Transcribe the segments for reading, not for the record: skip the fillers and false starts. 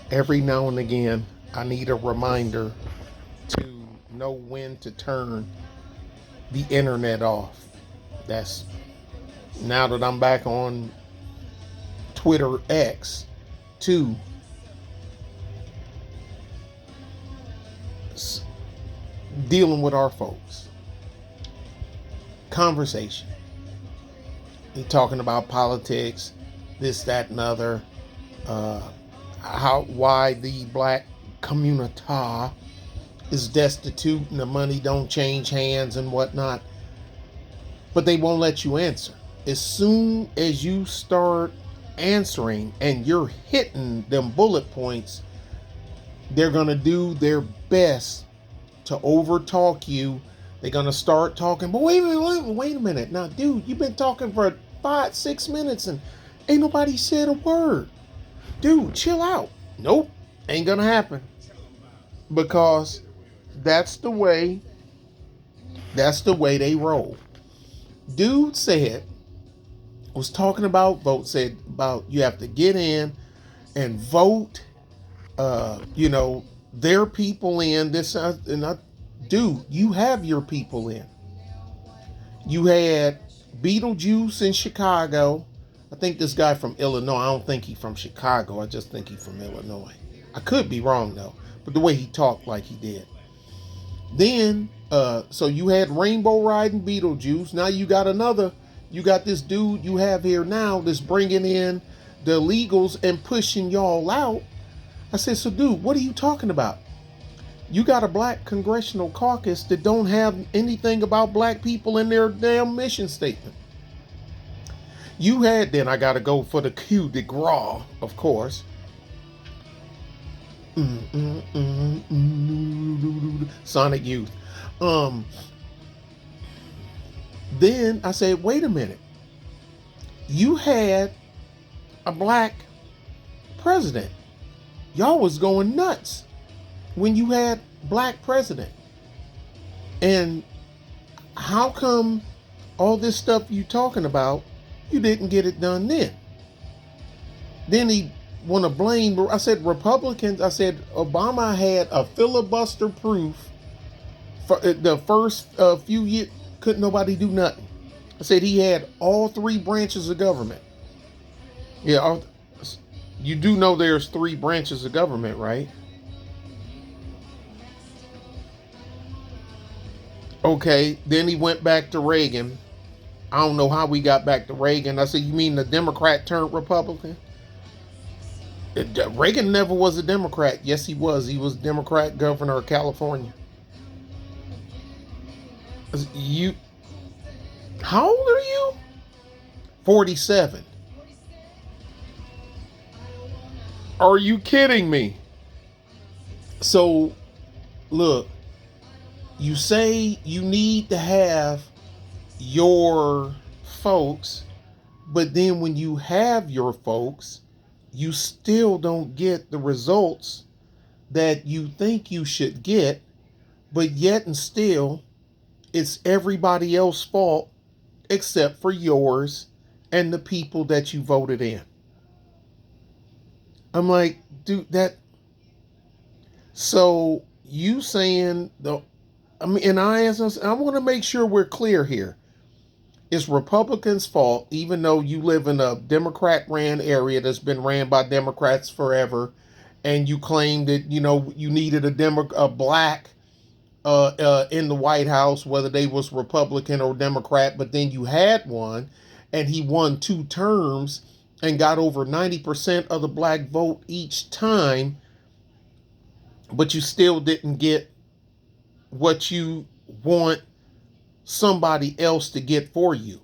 Every now and again, I need a reminder to know when to turn the internet off. That's now that I'm back on Twitter X to dealing with our folks. Conversation. He talking about politics, this, that, and other. Uh, why the black community is destitute and the money don't change hands and whatnot. But they won't let you answer. As soon as you start answering and you're hitting them bullet points, they're going to do their best to overtalk you. They're going to start talking, but wait a minute. Now, dude, you've been talking for 5, 6 minutes and ain't nobody said a word. Dude, chill out. Nope, ain't going to happen. Because that's the way they roll. Dude was talking about vote, said about you have to get in and vote, their people in this, dude, you have your people in. You had Beetlejuice in Chicago. I think this guy from Illinois. I don't think he's from Chicago. I just think he's from Illinois. I could be wrong though, but the way he talked like he did. Then, so you had Rainbow Riding Beetlejuice. Now you got this dude you have here now that's bringing in the illegals and pushing y'all out. I said, so dude, what are you talking about? You got a black congressional caucus that don't have anything about black people in their damn mission statement. Then I got to go for the coup de grace, of course. Sonic Youth. Then I said, wait a minute. You had a black president. Y'all was going nuts when you had black president. And how come all this stuff you talking about, you didn't get it done then? Then he want to blame, I said Republicans, I said Obama had a filibuster proof for the first few years, couldn't nobody do nothing. I said he had all three branches of government. Yeah, you do know there's three branches of government, right? Okay, then he went back to Reagan. I don't know how we got back to Reagan. I said, you mean the Democrat turned Republican? Reagan never was a Democrat. Yes, he was. He was Democrat governor of California. You, how old are you? 47. Are you kidding me? So, look, you say you need to have your folks, but then when you have your folks, you still don't get the results that you think you should get, but yet and still, it's everybody else's fault except for yours and the people that you voted in. I'm like, dude, so you saying and I want to make sure we're clear here. It's Republicans' fault, even though you live in a Democrat-ran area that's been ran by Democrats forever, and you claim that you needed a black in the White House, whether they was Republican or Democrat, but then you had one, and he won 2 terms and got over 90% of the black vote each time, but you still didn't get what you want somebody else to get for you.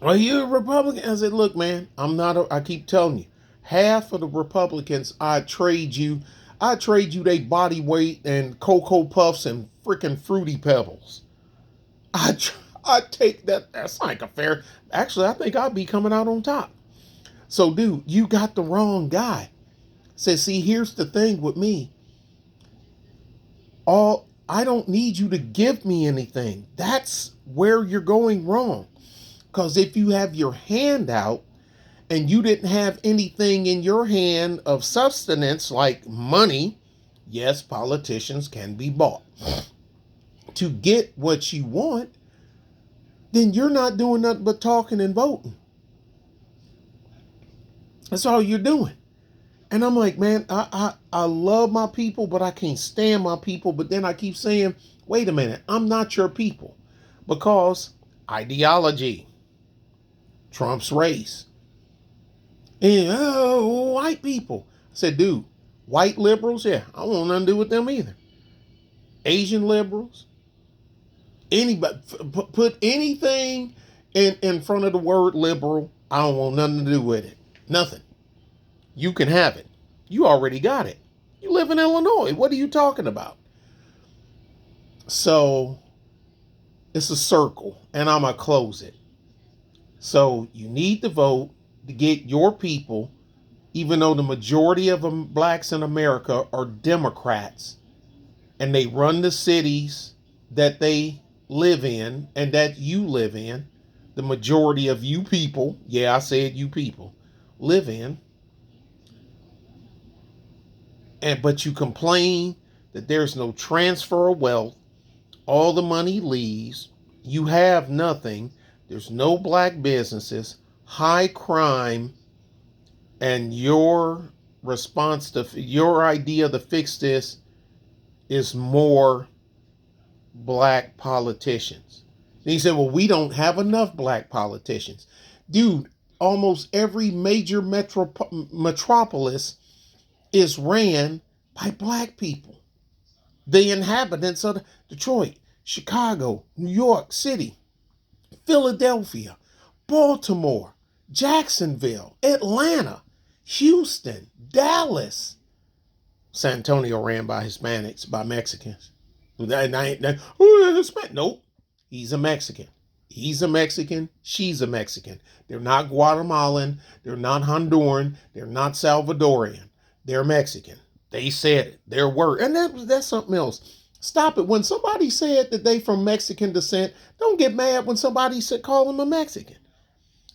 Are you a Republican? I said, look, man, I keep telling you, half of the Republicans, I trade you they body weight and Cocoa Puffs and freaking Fruity Pebbles. I take that. That's like a fair. Actually, I think I'll be coming out on top. So, dude, you got the wrong guy. See, here's the thing with me. I don't need you to give me anything. That's where you're going wrong. Because if you have your hand out and you didn't have anything in your hand of substance like money, yes, politicians can be bought to get what you want, then you're not doing nothing but talking and voting. That's all you're doing. And I'm like, man, I love my people, but I can't stand my people. But then I keep saying, wait a minute, I'm not your people. Because ideology trumps race. And white people. I said, dude, white liberals, yeah, I don't want nothing to do with them either. Asian liberals, anybody, put anything in front of the word liberal, I don't want nothing to do with it. Nothing. You can have it. You already got it. You live in Illinois. What are you talking about? So it's a circle, and I'm going to close it. So you need to vote to get your people, even though the majority of them blacks in America are Democrats, and they run the cities that they live in and that you live in, the majority of you people, yeah, I said you people, live in, but you complain that there's no transfer of wealth, all the money leaves, you have nothing, there's no black businesses, high crime, and your response to your idea to fix this is more black politicians. And he said, well, we don't have enough black politicians. Dude, almost every major metropolis is ran by black people. The inhabitants of Detroit, Chicago, New York City, Philadelphia, Baltimore, Jacksonville, Atlanta, Houston, Dallas. San Antonio ran by Hispanics, by Mexicans. Nope. He's a Mexican. He's a Mexican. She's a Mexican. They're not Guatemalan. They're not Honduran. They're not Salvadorian. They're Mexican. They said it. Their word. And that's something else. Stop it. When somebody said that they from Mexican descent, don't get mad when somebody said call them a Mexican.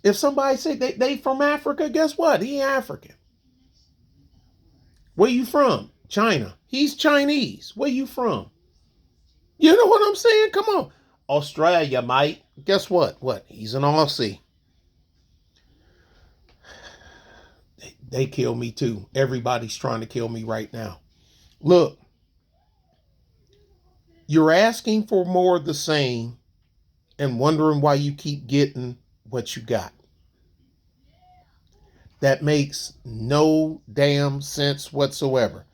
If somebody say they from Africa, guess what? He African. Where you from? China. He's Chinese. Where you from? You know what I'm saying? Come on. Australia, mate. Guess what? What? He's an Aussie. They kill me too. Everybody's trying to kill me right now. Look, you're asking for more of the same and wondering why you keep getting what you got. That makes no damn sense whatsoever.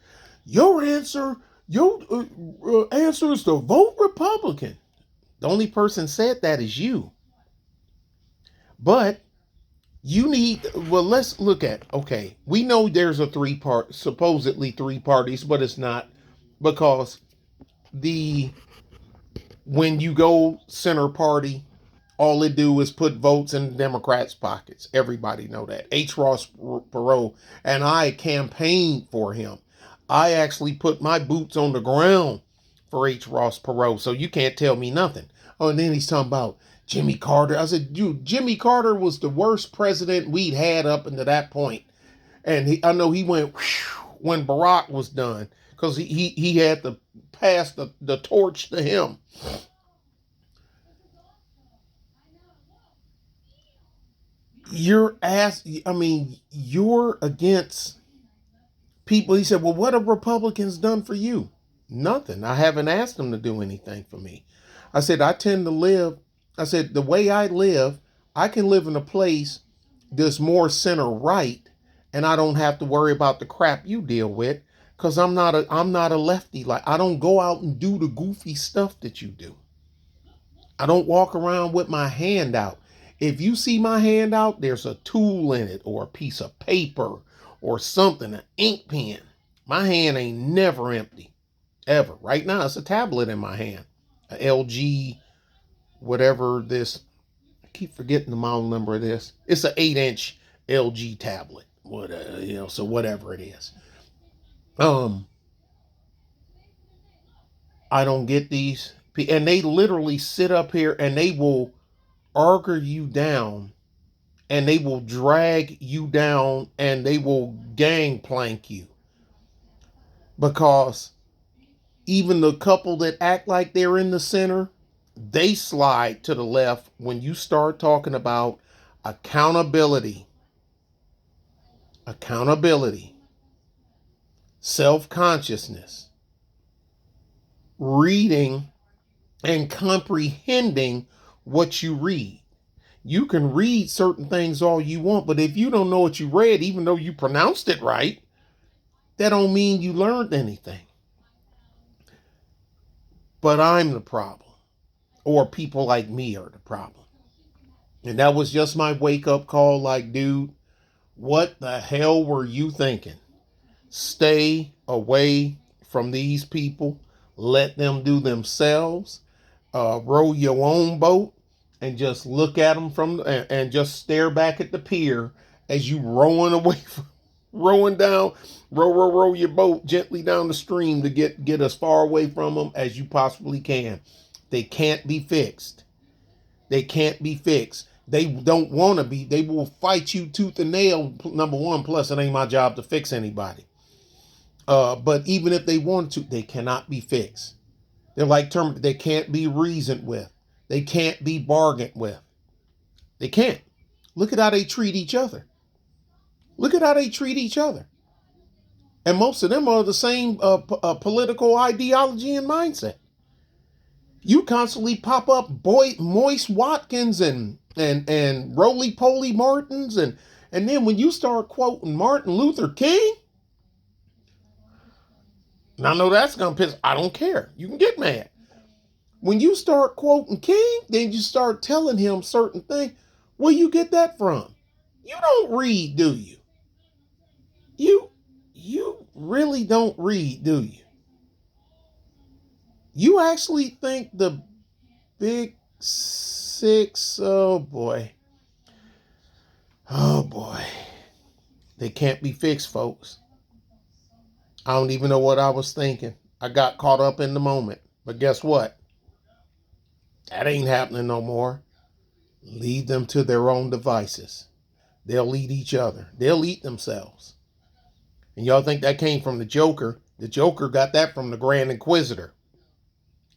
Your answer is to vote Republican. The only person said that is you. But you need, well, let's look at, okay, we know there's a supposedly three parties, but it's not, because when you go center party, all they do is put votes in the Democrats' pockets. Everybody know that. H. Ross Perot, and I campaigned for him. I actually put my boots on the ground for H. Ross Perot, so you can't tell me nothing. Oh, and then he's talking about Jimmy Carter. I said, dude, Jimmy Carter was the worst president we'd had up until that point. And I know he went when Barack was done, because he had to pass the torch to him. You're against people. He said, well, what have Republicans done for you? Nothing. I haven't asked them to do anything for me. I said, I said, the way I live, I can live in a place that's more center right, and I don't have to worry about the crap you deal with, because I'm not a lefty. Like, I don't go out and do the goofy stuff that you do. I don't walk around with my hand out. If you see my hand out, there's a tool in it, or a piece of paper or something, an ink pen. My hand ain't never empty, ever. Right now, it's a tablet in my hand, a LG, whatever this. I keep forgetting the model number of this. It's an 8-inch LG tablet. So whatever it is. I don't get these, and they literally sit up here and they will argue you down and they will drag you down and they will gangplank you, because even the couple that act like they're in the center, they slide to the left when you start talking about accountability, accountability, self-consciousness, reading and comprehending what you read. You can read certain things all you want, but if you don't know what you read, even though you pronounced it right, that don't mean you learned anything. But I'm the problem, or people like me are the problem. And that was just my wake-up call, like, dude, what the hell were you thinking? Stay away from these people. Let them do themselves. Row your own boat and just look at them and just stare back at the pier as you rowing away from, rowing down, row your boat gently down the stream to get as far away from them as you possibly can. They can't be fixed. They can't be fixed. They don't want to be. They will fight you tooth and nail, number one. Plus, it ain't my job to fix anybody. But even if they want to, they cannot be fixed. They're like terms. They can't be reasoned with. They can't be bargained with. They can't. Look at how they treat each other. Look at how they treat each other. And most of them are the same political ideology and mindset. You constantly pop up Moist Watkins and Roly Poly Martins, and then when you start quoting Martin Luther King, and I know that's gonna piss. I don't care. You can get mad. When you start quoting King, then you start telling him certain things. Where you get that from? You don't read, do you? You really don't read, do you? You actually think the big six, oh boy. Oh boy. They can't be fixed, folks. I don't even know what I was thinking. I got caught up in the moment. But guess what? That ain't happening no more. Leave them to their own devices. They'll eat each other. They'll eat themselves. And y'all think that came from the Joker? The Joker got that from the Grand Inquisitor.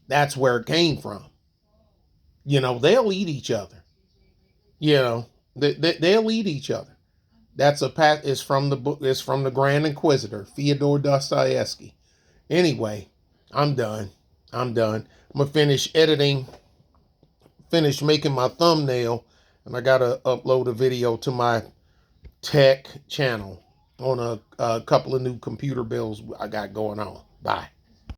That's where it came from. You know, they'll eat each other. You know, they'll eat each other. That's it's from the book. It's from the Grand Inquisitor, Fyodor Dostoevsky. Anyway, I'm done. I'm gonna finish editing, finish making my thumbnail, and I gotta upload a video to my tech channel on a couple of new computer builds I got going on. Bye.